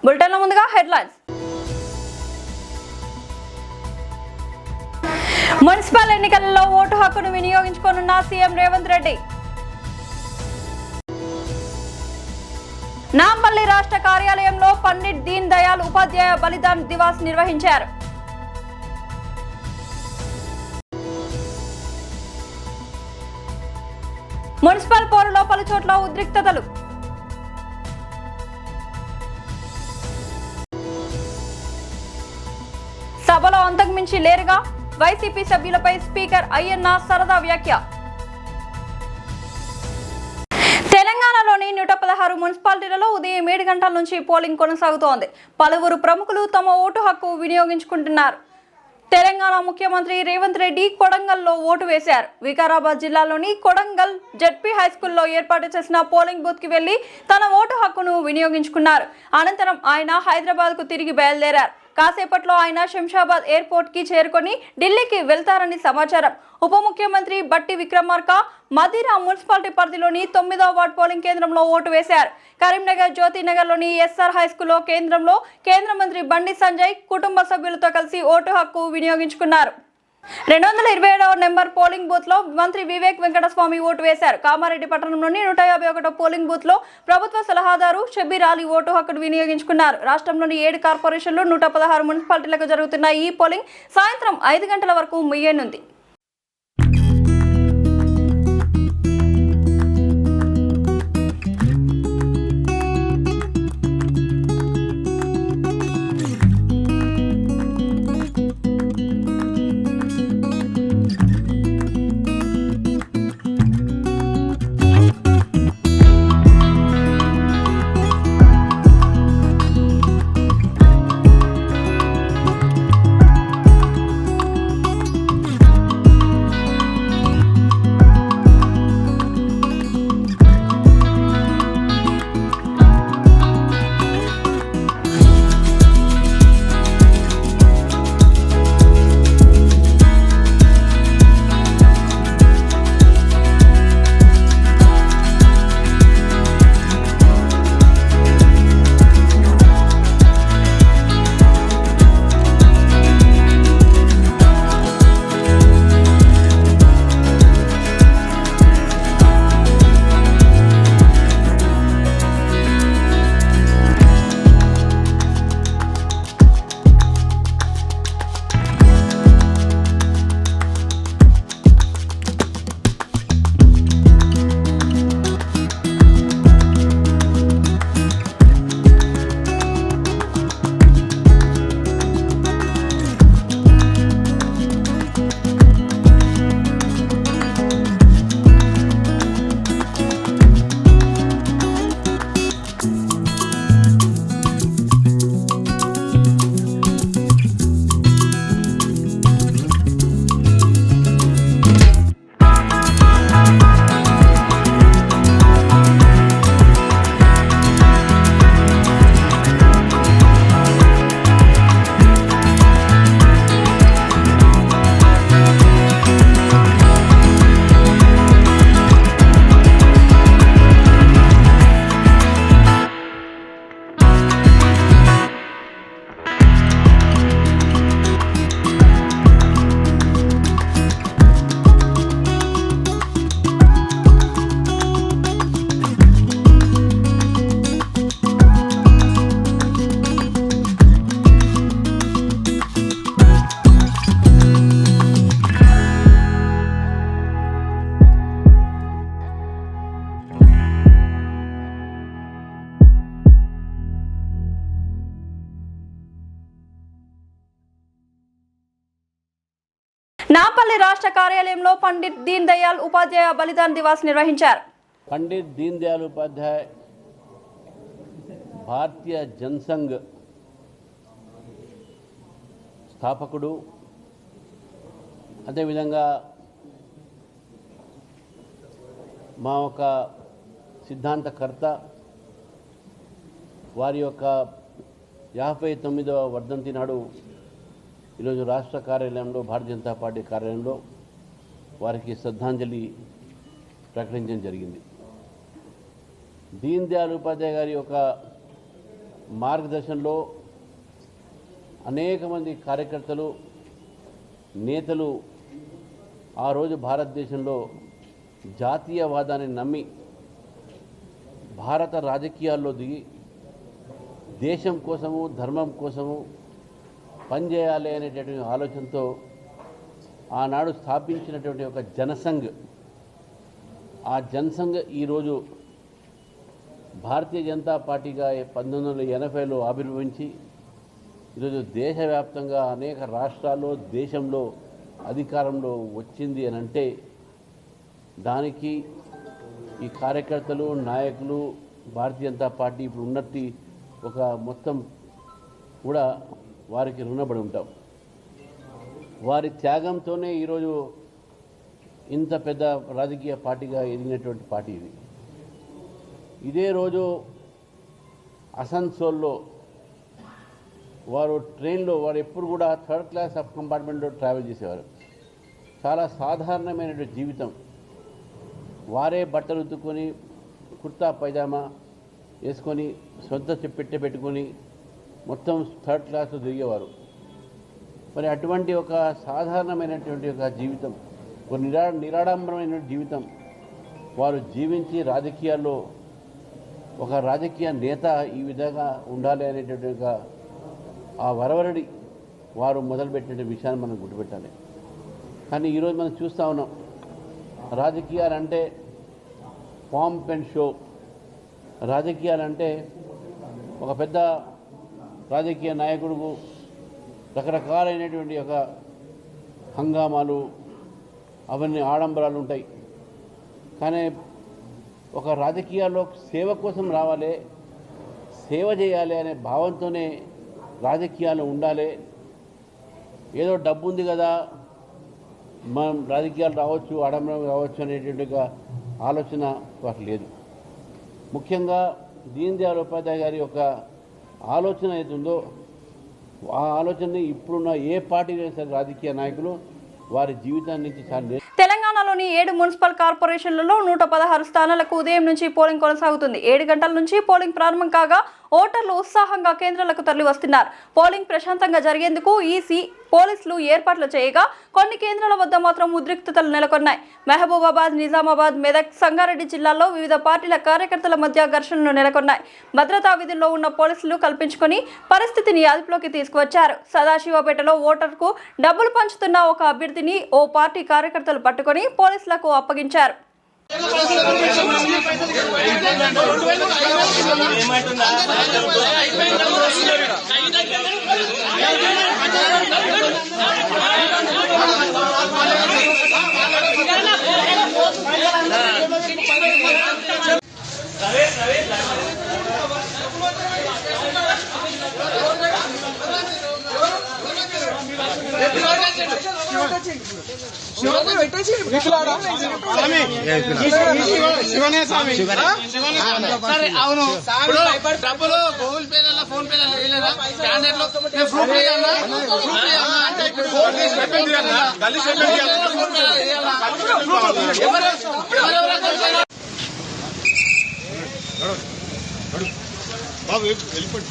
బులెటిన్ల ముందుగా headlines. Municipal ఎన్నికలలో vote హక్కును వినియోగించుకోనున్న సీఎం రేవంత్ రెడ్డి. నాంపల్లి రాష్ట్ర కార్యాలయంలో పండిట్ దీన్ దయాళ్ ఉపాధ్యాయ బలిదాన్ దివాస్ నిర్వహించారు. మున్సిపల్ పోరులో పలు చోట్ల ఉద్రిక్తతలు. సభలో అంతకుమించి లేరుగా వైసీపీ సభ్యులపై స్పీకర్ అయ్యన్న సరదా వ్యాఖ్య. తెలంగాణలోని 116 మున్సిపాలిటీలలో ఉదయం 7 గంటల నుంచి పోలింగ్ కొనసాగుతోంది. పలువురు ప్రముఖులు తమ ఓటు హక్కు వినియోగించుకుంటున్నారు. తెలంగాణ ముఖ్యమంత్రి రేవంత్ రెడ్డి కొడంగల్లో ఓటు వేశారు. వికారాబాద్ జిల్లాలోని కొడంగల్ జెడ్పీ హైస్కూల్లో ఏర్పాటు చేసిన పోలింగ్ బూత్ కి వెళ్లి తన ఓటు హక్కును వినియోగించుకున్నారు. అనంతరం ఆయన హైదరాబాద్ కు తిరిగి బయలుదేరారు. కాసేపట్లో ఆయన శంషాబాద్ ఎయిర్పోర్ట్ కి చేరుకొని ఢిల్లీకి వెళ్తారని సమాచారం. ఉప ముఖ్యమంత్రి బట్టి విక్రమార్క మదిరా మున్సిపాలిటీ పరిధిలోని 9వ వార్డు పోలింగ్ కేంద్రంలో ఓటు వేశారు. కరీంనగర్ జ్యోతినగర్లోని ఎస్ఆర్ హైస్కూల్లో కేంద్రంలో కేంద్ర మంత్రి బండి సంజయ్ కుటుంబ సభ్యులతో కలిసి ఓటు హక్కు వినియోగించుకున్నారు. 227వ నెంబర్ పోలింగ్ బూత్ లో మంత్రి వివేక్ వెంకటస్వామి ఓటు వేశారు. కామారెడ్డి పట్టణంలోని 151వ పోలింగ్ బూత్ లో ప్రభుత్వ సలహాదారు షబీర్ అలీ ఓటు హక్కును వినియోగించుకున్నారు. రాష్ట్రంలోని 7 కార్పొరేషన్లు 116 మున్సిపాలిటీలకు జరుగుతున్న ఈ పోలింగ్ సాయంత్రం 5 గంటల వరకు ముగియనుంది. నాంపల్లి రాష్ట్ర కార్యాలయంలో పండిట్ దీన్ దయాళ్ ఉపాధ్యాయ బలిదాన్ దివాస్ నిర్వహించారు. పండిట్ దీన్ దయాళ్ ఉపాధ్యాయ భారతీయ జనసంఘ్ స్థాపకుడు, అదేవిధంగా మా ఒక సిద్ధాంతకర్త, వారి యొక్క 59వ వర్ధంతి నాడు ఈరోజు రాష్ట్ర కార్యాలయంలో భారతీయ జనతా పార్టీ కార్యాలయంలో వారికి శ్రద్ధాంజలి ప్రకటించడం జరిగింది. దీన్ దయాళ్ ఉపాధ్యాయ గారి యొక్క మార్గదర్శనంలో అనేక మంది కార్యకర్తలు నేతలు ఆ రోజు భారతదేశంలో జాతీయవాదాన్ని నమ్మి భారత రాజకీయాల్లో దిగి దేశం కోసము ధర్మం కోసము పనిచేయాలి అనేటటువంటి ఆలోచనతో ఆనాడు స్థాపించినటువంటి ఒక జనసంఘ్, ఆ జనసంఘ్ ఈరోజు భారతీయ జనతా పార్టీగా 1980లో ఆవిర్భవించి ఈరోజు దేశవ్యాప్తంగా అనేక రాష్ట్రాల్లో దేశంలో అధికారంలో వచ్చింది అని అంటే దానికి ఈ కార్యకర్తలు నాయకులు భారతీయ జనతా పార్టీ ఇప్పుడు ఉన్నట్టు ఒక మొత్తం కూడా వారికి రుణపడి ఉంటాం. వారి త్యాగంతోనే ఈరోజు ఇంత పెద్ద రాజకీయ పార్టీగా ఎదిగినటువంటి పార్టీ ఇది. ఇదే రోజు అసన్సోల్లో వారు ట్రైన్లో వారు ఎప్పుడు కూడా 3rd క్లాస్ సబ్ కంపార్ట్మెంట్లో ట్రావెల్ చేసేవారు. చాలా సాధారణమైనటువంటి జీవితం. వారే బట్టలు ఉతుక్కొని కుర్తా పైజామా వేసుకొని సొంత పెట్టె పెట్టుకొని మొత్తం 3rd క్లాస్లో తిరిగేవారు. మరి అటువంటి ఒక సాధారణమైనటువంటి ఒక జీవితం, ఒక నిరాడంబరమైన జీవితం వారు జీవించి రాజకీయాల్లో ఒక రాజకీయ నేత ఈ విధంగా ఉండాలి అనేటువంటి ఒక ఆ వరవరడి వారు మొదలుపెట్టిన విషయాన్ని మనం గుర్తుపెట్టాలి. కానీ ఈరోజు మనం చూస్తూ ఉన్నాం, రాజకీయాలంటే పాంప్ అండ్ షో, రాజకీయాలంటే ఒక పెద్ద రాజకీయ నాయకుడుకు రకరకాలైనటువంటి ఒక హంగామాలు అవన్నీ ఆడంబరాలు ఉంటాయి. కానీ ఒక రాజకీయాల్లో సేవ కోసం రావాలి, సేవ చేయాలి అనే భావంతోనే రాజకీయాలు ఉండాలి. ఏదో డబ్బు ఉంది కదా మనం రాజకీయాలు రావచ్చు, ఆడంబరం రావచ్చు అనేటువంటి ఒక ఆలోచన వారికి లేదు. ముఖ్యంగా దీన్ దయాళ్ ఉపాధ్యాయ గారి యొక్క ఆలోచన ఏతుందో ఆ ఆలోచనని ఇప్పుడున్న ఏ పార్టీ సరే రాజకీయ నాయకులు వారి జీవితాన్ని నుంచి చాలా తెలంగాణలోని 7 మున్సిపల్ కార్పొరేషన్లలో 116 స్థానాలకు ఉదయం నుంచి పోలింగ్ కొనసాగుతుంది. 7 గంటల నుంచి పోలింగ్ ప్రారంభం కాగా ఓటర్లు ఉత్సాహంగా కేంద్రాలకు తరలి వస్తున్నారు. పోలింగ్ ప్రశాంతంగా జరిగేందుకు ఈసీ పోలీసులు ఏర్పాట్లు చేయగా కొన్ని కేంద్రాల వద్ద మాత్రం ఉద్రిక్తతలు నెలకొన్నాయి. మహబూబాబాద్, నిజామాబాద్, మెదక్, సంగారెడ్డి జిల్లాల్లో వివిధ పార్టీల కార్యకర్తల మధ్య ఘర్షణలు నెలకొన్నాయి. భద్రతా విధుల్లో ఉన్న పోలీసులు కల్పించుకొని పరిస్థితిని అదుపులోకి తీసుకువచ్చారు. సదాశివపేటలో ఓటర్కు డబ్బులు పంచుతున్న ఒక అభ్యర్థిని ఓ పార్టీ కార్యకర్తలు పట్టుకొని పోలీసులకు అప్పగించారు. అవును డబ్బులు గూగుల్ పేలలో ఫోన్ పేలలో వేయలేదా? స్కానర్లో బాబు వెళ్ళిపోండి.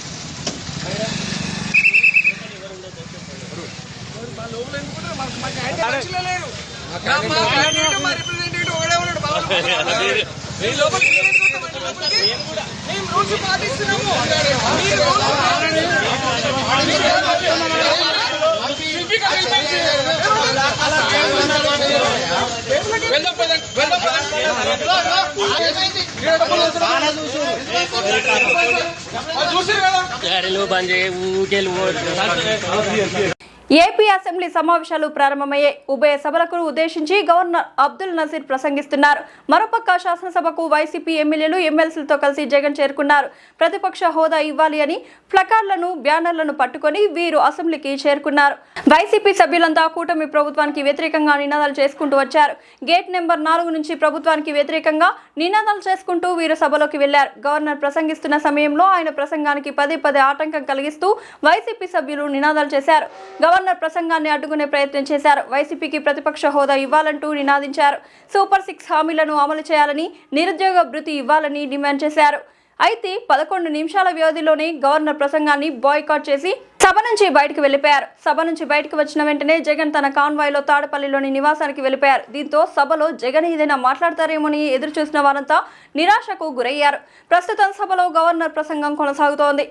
ఏపీ అసెంబ్లీ సమావేశాలు ప్రారంభమయ్యాయి. ఉభయ సభలకు ఉద్దేశించి గవర్నర్ అబ్దుల్ నజీర్ ప్రసంగిస్తున్నారు. మరోపక్క శాసనసభకు వైసీపీ ఎమ్మెల్యేలు ఎమ్మెల్సీలతో కలిసి జగన్ చేరుకున్నారు. ప్రతిపక్ష హోదా ఇవ్వాలి అని ప్లకార్డులను, బ్యానర్లను పట్టుకొని వీరు అసెంబ్లీకి చేరుకున్నారు. వైసీపీ సభ్యులంతా కూటమి ప్రభుత్వానికి వ్యతిరేకంగా నినాదాలు చేసుకుంటూ వచ్చారు. గేట్ నెంబర్ 4 నుంచి ప్రభుత్వానికి వ్యతిరేకంగా నినాదాలు చేసుకుంటూ వీరు సభలోకి వెళ్లారు. గవర్నర్ ప్రసంగిస్తున్న సమయంలో ఆయన ప్రసంగానికి పదే ఆటంకం కలిగిస్తూ వైసీపీ సభ్యులు నినాదాలు చేశారు. గవర్నర్ ప్రసంగాన్ని అడ్డుకునే ప్రయత్నం చేశారు. వైసీపీకి ప్రతిపక్ష హోదా ఇవ్వాలంటూ నినాదించారు. సూపర్ 6 హామీలను అమలు చేయాలని, నిరుద్యోగ భృతి ఇవ్వాలని డిమాండ్ చేశారు. అయితే 11 నిమిషాల వ్యవధిలోనే గవర్నర్ ప్రసంగాన్ని బాయ్కాట్ చేసి సభ నుంచి బయటకు వెళ్లిపోయారు. సభ నుంచి బయటకు వచ్చిన వెంటనే జగన్ తన కాన్వాయ్లో తాడపల్లిలోని నివాసానికి వెళ్లిపోయారు. దీంతో సభలో జగన్ ఏదైనా మాట్లాడతారేమోని ఎదురు చూసిన వారంతా నిరాశకు గురయ్యారు. ప్రస్తుతం సభలో గవర్నర్ ప్రసంగం కొనసాగుతోంది.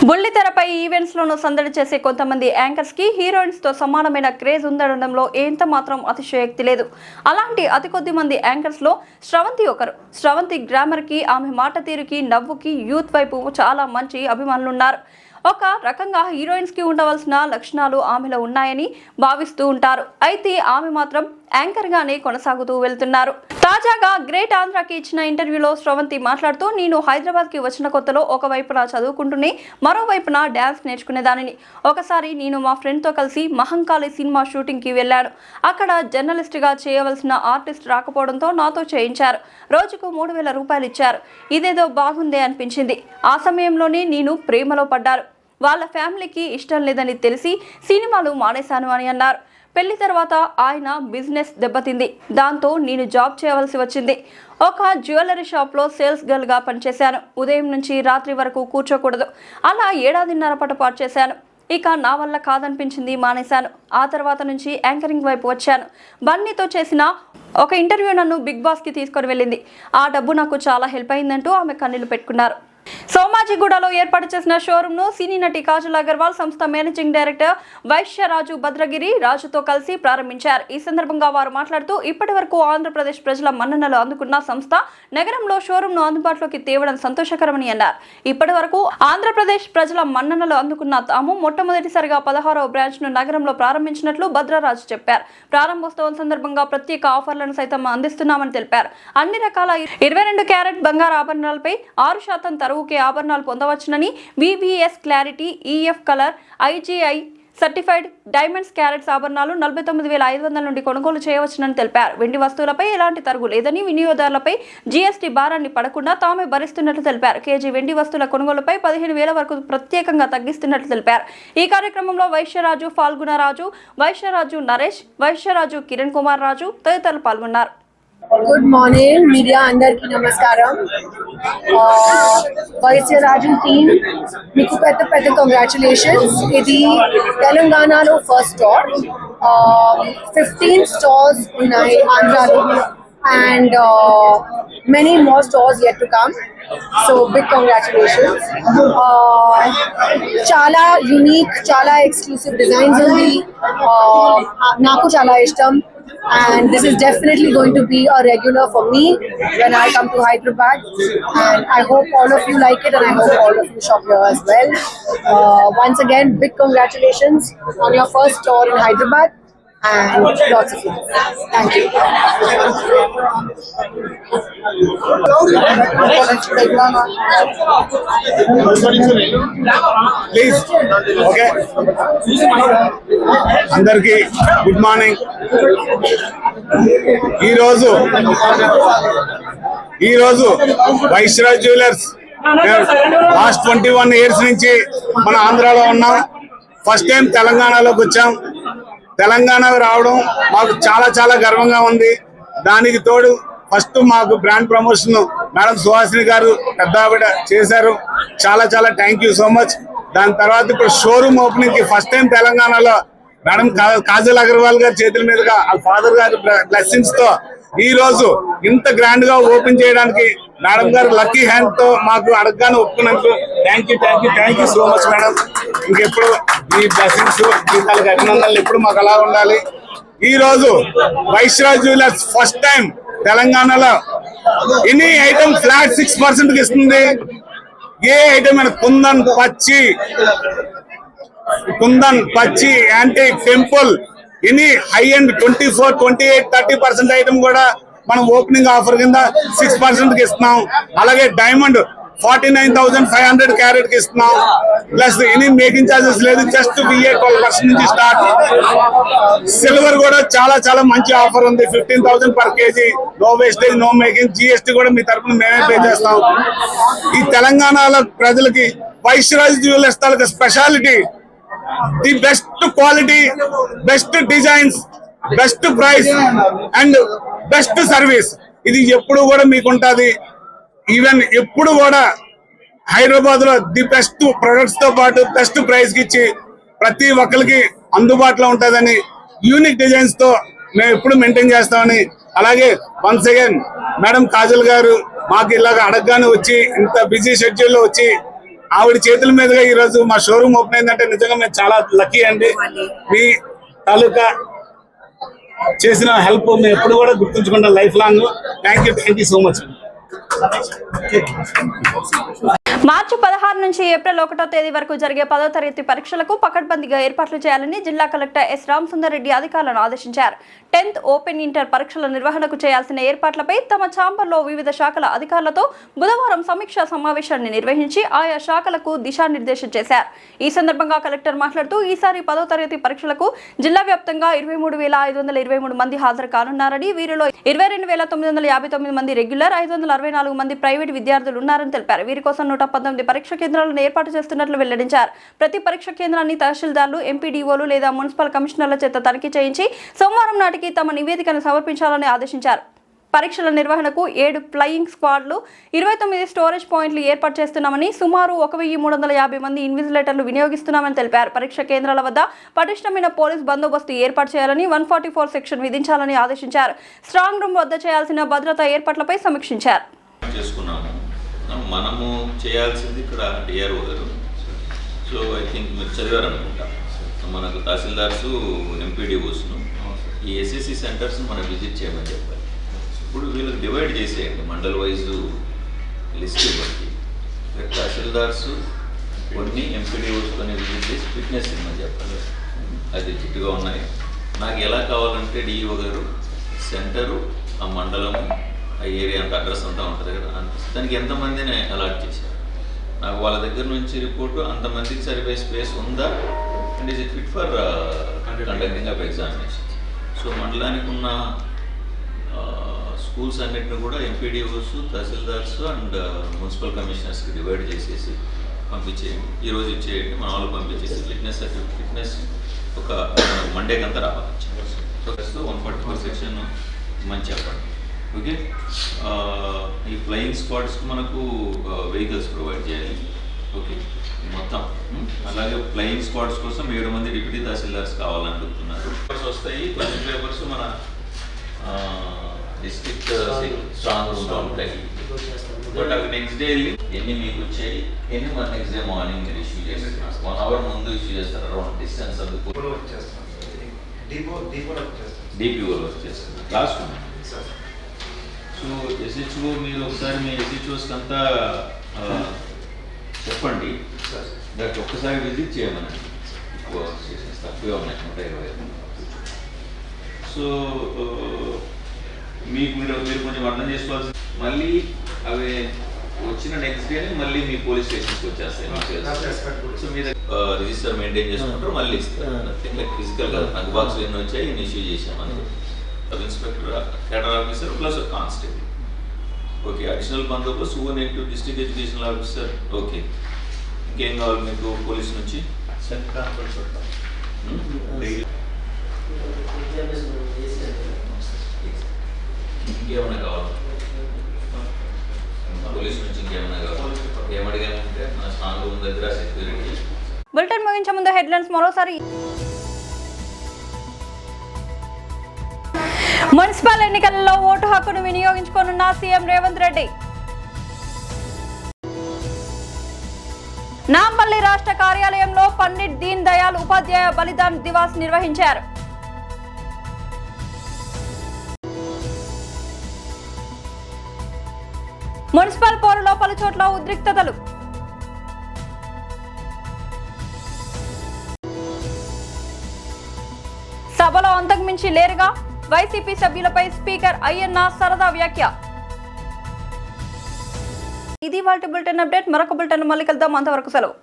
బుల్లితెరపై ఈవెంట్స్ లోనూ సందడి చేసే కొంతమంది యాంకర్స్ కి హీరోయిన్స్ తో సమానమైన క్రేజ్ ఉండడంలో ఎంత మాత్రం అతిశయోక్తి లేదు. అలాంటి అతి కొద్ది మంది యాంకర్స్ లో శ్రవంతి ఒకరు. శ్రవంతి గ్రామర్ కి, ఆమె మాట తీరుకి, నవ్వుకి యూత్ వైపు చాలా మంచి అభిమానులున్నారు. ఒక రకంగా హీరోయిన్స్ కి ఉండవలసిన లక్షణాలు ఆమెలో ఉన్నాయని భావిస్తూ ఉంటారు. అయితే ఆమె మాత్రం యాంకర్ గానే కొనసాగుతూ వెళ్తున్నారు. తాజాగా గ్రేట్ ఆంధ్రాకి ఇచ్చిన ఇంటర్వ్యూలో శ్రవంతి మాట్లాడుతూ, నేను హైదరాబాద్ కి వచ్చిన కొత్తలో ఒకవైపున చదువుకుంటూనే మరోవైపున డాన్స్ నేర్చుకునేదానిని. ఒకసారి నేను మా ఫ్రెండ్ తో కలిసి మహంకాళి సినిమా షూటింగ్ కి వెళ్ళాను. అక్కడ జర్నలిస్ట్ గా చేయవలసిన ఆర్టిస్ట్ రాకపోవడంతో నాతో చేయించారు. రోజుకు 3,000 రూపాయలు ఇచ్చారు. ఇదేదో బాగుందే అనిపించింది. ఆ సమయంలోనే నేను ప్రేమలో పడ్డారు. వాళ్ళ ఫ్యామిలీకి ఇష్టం లేదని తెలిసి సినిమాలు మానేశాను అని అన్నారు. పెళ్లి తర్వాత ఆయన బిజినెస్ దెబ్బతింది. దాంతో నేను జాబ్ చేయవలసి వచ్చింది. ఒక జ్యువెలరీ షాప్లో సేల్స్ గర్ల్గా పనిచేశాను. ఉదయం నుంచి రాత్రి వరకు కూర్చోకూడదు. అలా 1.5 పాటు చేశాను. ఇక నా వల్ల కాదనిపించింది, మానేశాను. ఆ తర్వాత నుంచి యాంకరింగ్ వైపు వచ్చాను. బన్నీతో చేసిన ఒక ఇంటర్వ్యూ నన్ను బిగ్ బాస్కి తీసుకొని వెళ్ళింది. ఆ డబ్బు నాకు చాలా హెల్ప్ అయిందంటూ ఆమె కన్నీళ్లు పెట్టుకున్నారు. సోమాజిగూడలో ఏర్పాటు చేసిన షోరూమ్ను సినీ నటి కాజల్ అగర్వాల్ సంస్థ మేనేజింగ్ డైరెక్టర్ వైశ్యరాజు భద్రగిరి రాజుతో కలిసి ప్రారంభించారు. ఈ సందర్భంగా వారు మాట్లాడుతూ, ఇప్పటి వరకు ఆంధ్రప్రదేశ్ ప్రజల మన్ననలు అందుకున్న సంస్థ నగరంలో షోరూమ్ను అందుబాటులోకి తేవడం సంతోషకరమని అన్నారు. ఇప్పటి వరకు ఆంధ్రప్రదేశ్ ప్రజల మన్ననలు అందుకున్న తాము మొట్టమొదటిసారిగా 16వ బ్రాంచ్ ను నగరంలో ప్రారంభించినట్లు భద్రరాజు చెప్పారు. ప్రారంభోత్సవం సందర్భంగా ప్రత్యేక ఆఫర్లను సైతం అందిస్తున్నామని తెలిపారు. అన్ని రకాల 22 క్యారెట్ బంగారు ఆభరణాలపై 6% తరుగుకే ఆభరణాలు పొందవచ్చునని, VVS clarity, EF colour, IGI certified diamonds carats ఆభరణాలు 49,500 నుండి కొనుగోలు చేయవచ్చునని తెలిపారు. వెండి వస్తువులపై ఎలాంటి తరుగు లేదని, వినియోగదారులపై జీఎస్టీ భారాన్ని పడకుండా తామే భరిస్తున్నట్లు తెలిపారు. కేజీ వెండి వస్తువుల కొనుగోలుపై 15,000 వరకు ప్రత్యేకంగా తగ్గిస్తున్నట్లు తెలిపారు. ఈ కార్యక్రమంలో వైశ్యరాజు ఫాల్గుణరాజు, వైశ్యరాజు నరేష్, వైశ్యరాజు కిరణ్ కుమార్ రాజు తదితరులు పాల్గొన్నారు. గుడ్ మార్నింగ్ మీడియా అందరికి నమస్కారం. వైశ్యరాజు టీమ్ మీకు పెద్ద కంగ్రాచులేషన్స్. ఇది తెలంగాణలో first star. 15 stores in Andhra and many more stores yet to come. So big congratulations. Chala unique, chala exclusive designs only. Naku chala ishtam. And this is definitely going to be a regular for me when I come to Hyderabad. And I hope all of you like it, and I hope all of you shop here as well. Once again, big congratulations on your first store in Hyderabad, and lots of love. Thank you. Please okay అందరికీ good morning. ఈరోజు viceroy jewellers last 21 years నుంచి మన ఆంధ్రాలో ఉన్నాం. First time తెలంగాణలోకి వచ్చాం. తెలంగాణ రావడం మాకు చాలా చాలా గర్వంగా ఉంది. దానికి తోడు ఫస్ట్ మాకు బ్రాండ్ ప్రమోషన్ మేడం సుహాసిని గారు పెద్ద ఆవిడ చేశారు. చాలా చాలా థ్యాంక్ యూ సో మచ్. దాని తర్వాత ఇప్పుడు షోరూమ్ ఓపెనింగ్ కి ఫస్ట్ టైం తెలంగాణలో మేడం కాజల్ అగర్వాల్ గారి చేతుల మీదుగా వాళ్ళ ఫాదర్ గారి బ్లెస్సింగ్స్ తో ఈ రోజు ఇంత గ్రాండ్ గా ఓపెన్ చేయడానికి మేడం గారు లక్కీ హ్యాండ్ తో మాకు అడగగానే ఒప్పుకున్నందుకు thank you so much madam. ఇంకెప్పుడు మీ బ్లెస్సింగ్స్ మీ తనకి అభినందనలు ఎప్పుడు మాకు అలా ఉండాలి. ఈ రోజు వైస్రాయ్ జ్యువెలర్స్ ఫస్ట్ టైం తెలంగాణలో ఎనీ ఐటమ్ ఫ్లాట్ 6% కి ఇస్తుంది. ఏ ఐటమ్ అయినా కుందన్ పచ్చి antique temple any high and 24, 28, 30% item కూడా మనం ఓపెనింగ్ ఆఫర్ కింద 6% కి ఇస్తున్నాం. అలాగే డైమండ్ 49,500 క్యారెట్ కి ఇస్తున్నాం. ప్లస్ ఎనీ మేకింగ్ ఛార్జెస్ లేదు, జస్ట్ VA 12% నుంచి స్టార్ట్. సిల్వర్ కూడా చాలా చాలా మంచి ఆఫర్ ఉంది. 15,000 per kg, no wastage, no making. GST కూడా మీ తరఫున మేమే పే చేస్తాం. ఈ తెలంగాణలో ప్రజలకి viceroy jewellers taluka speciality the best quality, best designs, best price and best service. ఇది ఎప్పుడు కూడా మీకు ఉంటుంది. ఈవెన్ ఎప్పుడు కూడా హైదరాబాద్ లో ది బెస్ట్ ప్రొడక్ట్స్ తో పాటు బెస్ట్ ప్రైస్ కి ఇచ్చి ప్రతి ఒక్కరికి అందుబాటులో ఉంటుందని యూనిక్ డిజైన్స్ తో మేము ఎప్పుడు మెయింటైన్ చేస్తామని. అలాగే వన్స్ అగైన్ మేడం కాజల్ గారు మాకు ఇలాగ అడగగానే వచ్చి ఇంత బిజీ షెడ్యూల్ లో వచ్చి ఆవిడ చేతుల మీదుగా ఈ రోజు మా షోరూమ్ ఓపెన్ అయిందంటే నిజంగా మేము చాలా లక్కీ అండి. మీ తాలూకా చేసిన హెల్ప్ మేము ఎప్పుడు కూడా గుర్తుంచుకుంటాం life long. Thank you so much. మార్చి 16 నుంచి ఏప్రిల్ 1వ తేదీ వరకు జరిగే 10వ తరగతి పరీక్షలకు పకడ్బందీగా ఏర్పాట్లు చేయాలని జిల్లా కలెక్టర్ ఎస్ రామసుందర్ రెడ్డి అధికారులను ఆదేశించారు. 10th ఓపెన్ ఇంటర్ పరీక్షల నిర్వహణకు చేయాల్సిన ఏర్పాట్లపై తమ ఛాంబర్లో వివిధ శాఖల అధికారులతో బుధవారం సమీక్షా సమావేశాన్ని నిర్వహించి ఆయా శాఖలకు దిశానిర్దేశం చేశారు. ఈ సందర్భంగా కలెక్టర్ మాట్లాడుతూ ఈసారి 10వ తరగతి పరీక్షలకు జిల్లా వ్యాప్తంగా 23,523 మంది హాజరు కానున్నారని, వీరిలో 22,959 మంది రెగ్యులర్, 564 మంది ప్రైవేట్ విద్యార్థులు ఉన్నారని తెలిపారు. వీరి కోసం 119 పరీక్ష కేంద్రాలను ఏర్పాటు చేస్తున్నట్లు వెల్లడించారు. ప్రతి పరీక్ష కేంద్రాన్ని తహసీల్దార్లు, ఎంపీడీఓలు లేదా మున్సిపల్ కమిషనర్ల చేత తనిఖీ చేయించి సోమవారం నాటికి తమ నివేదికను సమర్పించాలని ఆదేశించారు. పరీక్షల నిర్వహణకు 7 ఫ్లయింగ్ స్క్వాడ్లు, 29 స్టోరేజ్ పాయింట్లు ఏర్పాటు చేస్తున్నామని, సుమారు 1,350 మంది ఇన్విజిలేటర్లు వినియోగిస్తున్నామని తెలిపారు. పరీక్ష కేంద్రాల వద్ద పటిష్టమైన పోలీస్ బందోబస్తు ఏర్పాటు చేయాలని, 144 సెక్షన్ విధించాలని ఆదేశించారు. స్ట్రాంగ్ రూమ్ వద్ద చేయాల్సిన భద్రతా ఏర్పాట్లపై సమీక్షించారు. మనము చేయాల్సింది ఇక్కడ డిఆర్ఓ గారు. సో ఐ థింక్ మీరు చదివారనుకుంటా, మనకు తహసీల్దార్స్, ఎంపీడీఓస్ను ఈ ఎస్ఎస్సి సెంటర్స్ని మనం విజిట్ చేయమని చెప్పాలి. ఇప్పుడు వీళ్ళకి డివైడ్ చేసేయండి, మండల్ వైజు లిస్ట్ ఇవ్వండి. తహసీల్దార్స్ కొన్ని, ఎంపీడీఓస్ కొన్ని విజిట్ చేసి ఫిట్నెస్ ఇవ్వమని చెప్పాలి. అది ఫిట్గా ఉన్నాయి. నాకు ఎలా కావాలంటే డిఈఓ గారు సెంటరు, ఆ మండలము, ఆ ఏరియా అంత అడ్రస్ అంతా ఉంటుంది కదా, దానికి ఎంతమందిని అలాట్ చేశారు. నాకు వాళ్ళ దగ్గర నుంచి రిపోర్టు అంతమందికి సరిపోయే స్పేస్ ఉందా, and is it fit for conducting of examination. So మండలానికి ఉన్న స్కూల్స్ అన్నింటినీ కూడా ఎంపీడీఓస్, తహసీల్దార్స్ అండ్ మున్సిపల్ కమిషనర్స్కి డివైడ్ చేసేసి పంపించేయండి. ఈరోజు ఇచ్చేయండి, మన వాళ్ళు పంపించేసి ఫిట్నెస్ ఒక మండేకి అంతా రావాలి. సో 144 సెక్షన్ మంచి చెప్పండి. ఓకే, ఈ ఫ్లయింగ్ స్క్వాడ్స్కి మనకు వెహికల్స్ ప్రొవైడ్ చేయాలి. ఓకే మొత్తం అలాగే ఫ్లయింగ్ స్క్వాడ్స్ కోసం 7 మంది డిప్యూటీ తహసీల్దార్స్ కావాలని అడుగుతున్నారు. పేపర్స్ వస్తాయి, కొన్ని పేపర్స్ మన డిస్ట్రిక్ట్ స్ట్రాంగ్ రూమ్లో ఉంటాయి. బట్ అవి నెక్స్ట్ డే వెళ్ళి ఎన్ని మీకు వచ్చాయి, ఎన్ని మన నెక్స్ట్ డే మార్నింగ్ మీరు ఇష్యూ చేస్తున్నారు. 1 hour ముందు ఇష్యూ చేస్తారు. అరౌండ్ డిస్టెన్స్ అందుకు డిపిఓలో వర్క్ చేస్తారు. లాస్ట్ సో ఎస్హెచ్ఓ మీరు ఒకసారి మీ ఎస్హెచ్ఓస్కి అంతా చెప్పండి, దానికి ఒక్కసారి విజిట్ చేయమనండి. ఎక్కువ స్టేషన్స్ తక్కువే ఉన్నాయి, 120. సో మీరు కొంచెం అర్థం చేసుకోవాల్సి, మళ్ళీ అవి వచ్చిన నెక్స్ట్ డే మళ్ళీ మీ పోలీస్ స్టేషన్స్కి వచ్చేస్తాయి. సో మీరు రిజిస్టర్ మెయింటైన్ చేసుకుంటారు, మళ్ళీ ఇస్తారు. నథింగ్ లైక్ ఫిజికల్గా నాకు బాక్స్ ఎన్ని వచ్చాయి, ఇన్ని ఇష్యూ చేసామని. Sub inspector, cadre officer plus constable. Okay, additional బందోబస్తు, ఓ-నెగిటివ్ డిస్ట్రిక్ట్ ఎడ్యుకేషనల్ ఆఫీసర్. ఓకే, ఇంకేం కావాలి మీకు పోలీస్ నుంచి? ఇంకేమైనా కావాలి పోలీస్ నుంచి? ఇంకేమైనా కావాలి? ఏమడిగామంటే మన స్ట్రాంగ్ రూమ్ దగ్గర సెక్యూరిటీ. బులెటిన్ ముగించే ముందు హెడ్లైన్స్ మరోసారి. మున్సిపల్ ఎన్నికలలో ఓటు హక్కును వినియోగించుకోనున్న సీఎం రేవంత్ రెడ్డి. నాంపల్లి రాష్ట్ర కార్యాలయంలో పండిట్ దీన్ దయాళ్ ఉపాధ్యాయ బలిదాన్ దివాస్ నిర్వహించారు. మున్సిపల్ పోరులో పలు చోట్ల ఉద్రిక్తతలు. సభలో అంతకుమించి లేరుగా వైసీపీ సభ్యులపై స్పీకర్ అయ్యన్న సరదా వ్యాఖ్య. ఇది వాటి బులెటిన్ అప్డేట్. మరొక బులెటిన్ మళ్ళీ కలుద్దాం. అంతవరకు సెలవు.